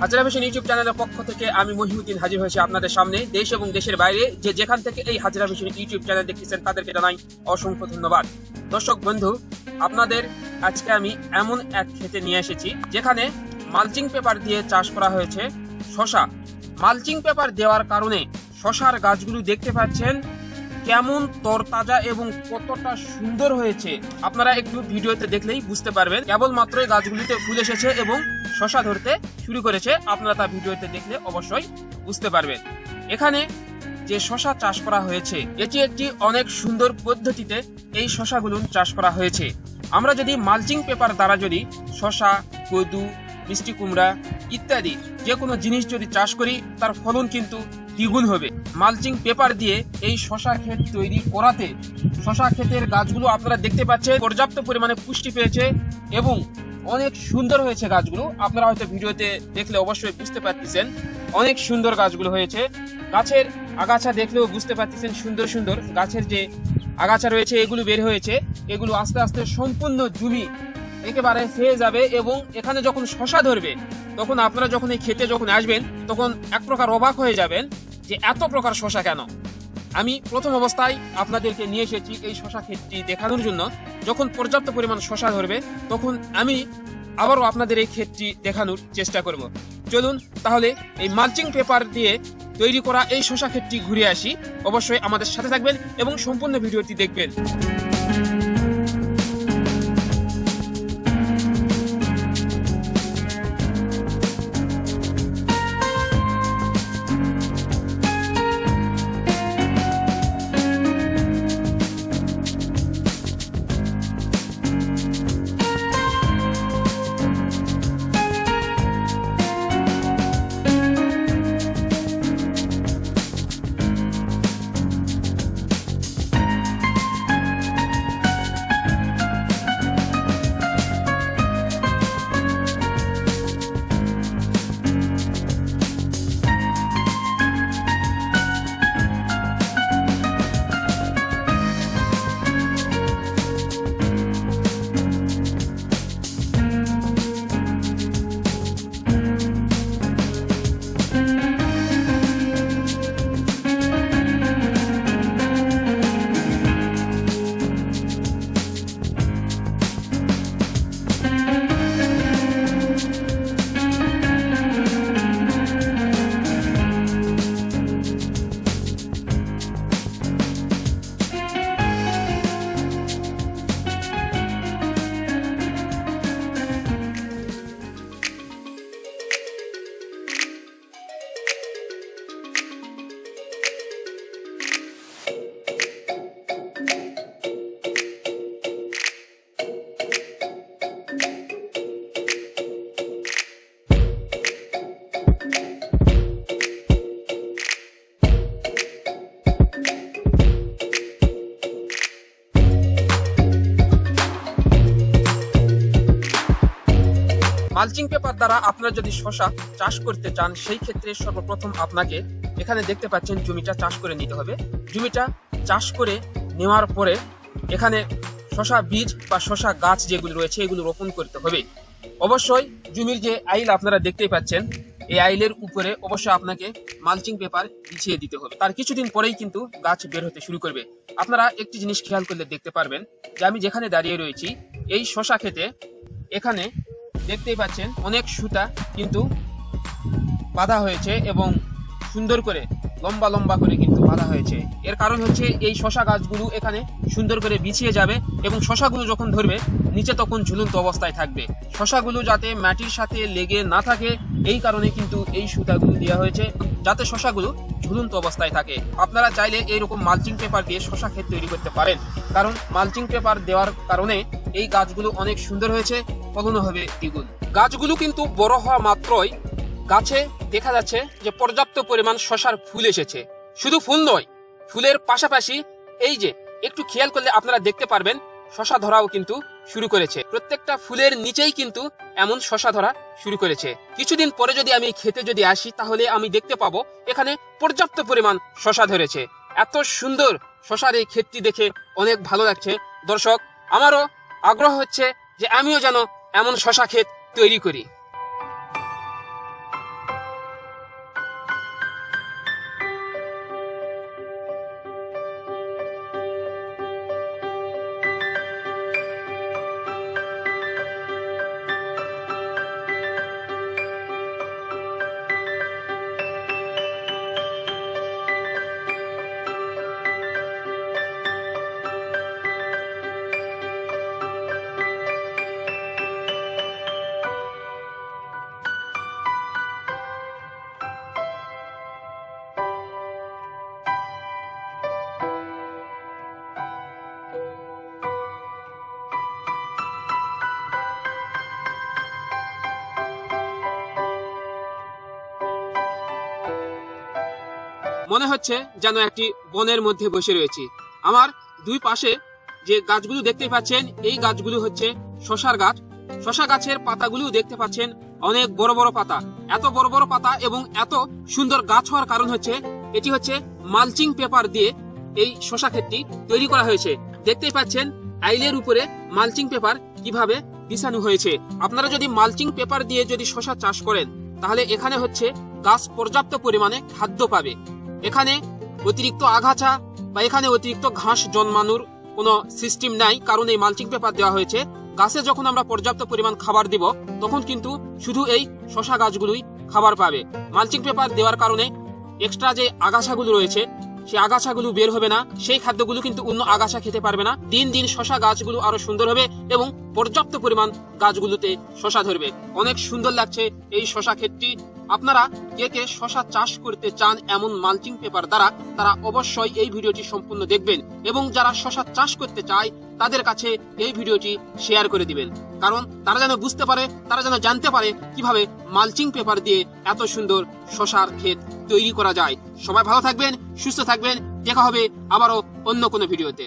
Hazra fashion YouTube চ্যানেলের পক্ষ থেকে আমি মহিউদ্দিন হাজির হয়েছি আপনাদের সামনে। দেশ এবং দেশের বাইরে যেখান থেকে এই হাজরা ফ্যাশন ইউটিউব চ্যানেল দেখতেছেন তাদেরকে জানাই অসংখ্য ধন্যবাদ। দর্শক বন্ধু, আপনাদের আজকে আমি এমন এক ক্ষেতে নিয়ে এসেছি যেখানে মালচিং পেপার দিয়ে চাষ করা হয়েছে শশা। মালচিং পেপার দেওয়ার কারণে শশার গাছগুলো দেখতে পাচ্ছেন কেমন তরতাজা এবং কতটা সুন্দর হয়েছে। আপনারা একটু ভিডিওতে দেখলেই বুঝতে পারবেন। কেবলমাত্র গাছগুলিতে ফুল এসেছে এবং শশা ধরতে শুরু করেছে। আপনারা তা ভিডিওতে দেখলে অবশ্যই বুঝতে পারবেন। এখানে যে শশা চাষ করা হয়েছে এটি একটি অনেক সুন্দর পদ্ধতিতে এই শশাগুলো চাষ করা হয়েছে। আমরা যদি মালচিং পেপার দ্বারা যদি শশা, কদু, মিষ্টি কুমড়া ইত্যাদি যে কোনো জিনিস যদি চাষ করি তার ফলন কিন্তু দ্বিগুণ হবে। মালচিং পেপার দিয়ে এই শশা ক্ষেত তৈরি করাতে শশা ক্ষেতের গাছগুলো আপনারা দেখতে পাচ্ছেন পর্যাপ্ত পরিমাণে পুষ্টি পেয়েছে এবং অনেক সুন্দর হয়েছে গাছগুলো। আপনারা হয়তো ভিডিওতে দেখলে অবশ্যই বুঝতে পারতেছেন অনেক সুন্দর গাছগুলো হয়েছে। গাছের আগাছা দেখলেও বুঝতে পারতেছেন সুন্দর সুন্দর গাছের যে আগাছা রয়েছে এগুলো বের হয়েছে। এগুলো আস্তে আস্তে সম্পূর্ণ জমি একেবারে খেয়ে যাবে এবং এখানে যখন শশা ধরবে তখন আপনারা যখন এই ক্ষেতে যখন আসবেন তখন এক প্রকার অবাক হয়ে যাবেন যে এত প্রকার শশা কেন। আমি প্রথম অবস্থায় আপনাদেরকে নিয়ে এসেছি এই শশা ক্ষেতটি দেখানোর জন্য। যখন পর্যাপ্ত পরিমাণ শশা ধরবে তখন আমি আবারও আপনাদের এই ক্ষেতটি দেখানোর চেষ্টা করব। চলুন তাহলে এই মালচিং পেপার দিয়ে তৈরি করা এই শশা ক্ষেতটি ঘুরে আসি। অবশ্যই আমাদের সাথে থাকবেন এবং সম্পূর্ণ ভিডিওটি দেখবেন। মালচিং পেপার দ্বারা আপনারা যদি শশা চাষ করতে চান সেই ক্ষেত্রে সর্বপ্রথম আপনাকে এখানে দেখতে পাচ্ছেন জমিটা চাষ করে নিতে হবে। জমিটা চাষ করে নেওয়ার পরে এখানে শশা বীজ বা শশা গাছ যেগুলো রয়েছে এগুলো রোপণ করতে হবে। অবশ্যই জমির যে আইল আপনারা দেখতেই পাচ্ছেন এই আইলের উপরে অবশ্যই আপনাকে মালচিং পেপার বিছিয়ে দিতে হবে। তার কিছুদিন পরেই কিন্তু গাছ বের হতে শুরু করবে। আপনারা একটি জিনিস খেয়াল করলে দেখতে পারবেন যে আমি যেখানে দাঁড়িয়ে রয়েছি এই শশা ক্ষেতে এখানে দেখতেই পাচ্ছেন অনেক সুতা কিন্তু বাঁধা হয়েছে এবং সুন্দর করে লম্বা লম্বা করে কিন্তু বাঁধা হয়েছে। এর কারণ হচ্ছে এই শশা গাছগুলো এখানে সুন্দর করে বিছিয়ে যাবে এবং শশাগুলো যখন ধরবে নিচে তখন ঝুলন্ত অবস্থায় থাকবে। শশাগুলো যাতে মাটির সাথে লেগে না থাকে এই কারণে কিন্তু এই সুতাগুলো দেওয়া হয়েছে যাতে শশাগুলো ঝুলন্ত অবস্থায় থাকে। আপনারা চাইলে এইরকম মালচিং পেপার দিয়ে শশা ক্ষেত তৈরি করতে পারেন, কারণ মালচিং পেপার দেওয়ার কারণে এই গাছগুলো অনেক সুন্দর হয়েছে, ফলনও হবে দ্বিগুণ। গাছগুলো কিন্তু বড় হওয়া মাত্রই গাছে দেখা যাচ্ছে যে পর্যাপ্ত পরিমাণ শশার ফুল এসেছে। শুধু ফুল নয়, ফুলের পাশাপাশি এই যে একটু খেয়াল করলে আপনারা দেখতে পারবেন শশা ধরাও কিন্তু শুরু করেছে। প্রত্যেকটা ফুলের নিচেই কিন্তু এমন শশা ধরা শুরু করেছে। কিছুদিন পরে যদি আমি খেতে যদি আসি তাহলে আমি দেখতে পাবো এখানে পর্যাপ্ত পরিমাণ শশা ধরেছে। এত সুন্দর শশার এই ক্ষেতটি দেখে অনেক ভালো লাগছে। দর্শক, আমারও আগ্রহ হচ্ছে যে আমিও যেন এমন শশা ক্ষেত তৈরি করি। মনে হচ্ছে যেন একটি বনের মধ্যে বসে রয়েছি। আমার দুই পাশে যে গাছগুলো দেখতে পাচ্ছেন, এই গাছগুলো হচ্ছে শশার গাছ। শশা গাছের পাতাগুলো দেখতে পাচ্ছেন অনেক বড় বড় পাতা। এত বড় বড় পাতা এবং এত সুন্দর গাছ হওয়ার কারণ হচ্ছে এটি হচ্ছে মালচিং পেপার দিয়ে এই শশা ক্ষেতটি তৈরি করা হয়েছে। দেখতেই পাচ্ছেন আইলের উপরে মালচিং পেপার কিভাবে বিছানো হয়েছে। আপনারা যদি মালচিং পেপার দিয়ে যদি শশা চাষ করেন তাহলে এখানে হচ্ছে গাছ পর্যাপ্ত পরিমাণে খাদ্য পাবে। এখানে অতিরিক্ত আগাছা বা এখানে অতিরিক্ত ঘাস জন্মানোর কোনো সিস্টেম নাই, কারণ এই মালচিং পেপার দেওয়া হয়েছে। গাছে যখন আমরা পর্যাপ্ত পরিমাণ খাবার দিব তখন কিন্তু শুধু এই শশা গাছগুলোই খাবার পাবে। মালচিং পেপার দেওয়ার কারণে এক্সট্রা যে আগাছাগুলো রয়েছে সেই আগাছাগুলো বের হবে না, সেই খাদ্যগুলো কিন্তু অন্য আগাছা খেতে পারবে না। দিন দিন শশা গাছগুলো আরো সুন্দর হবে এবং পর্যাপ্ত পরিমাণ গাছগুলোতে শশা ধরবে। অনেক সুন্দর লাগছে এই শশা ক্ষেতটি। আপনারা কে কে শশা চাষ করতে চান এমন মালচিং পেপার দ্বারা, তারা অবশ্যই এই ভিডিওটি সম্পূর্ণ দেখবেন এবং যারা শশা চাষ করতে চায় তাদের কাছে এই ভিডিওটি শেয়ার করে দিবেন, কারণ তারা যেন বুঝতে পারে, তারা যেন জানতে পারে কিভাবে মালচিং পেপার দিয়ে এত সুন্দর শশার ক্ষেত তৈরি করা যায়। সবাই ভালো থাকবেন, সুস্থ থাকবেন, দেখা হবে আবারও অন্য কোনো ভিডিওতে।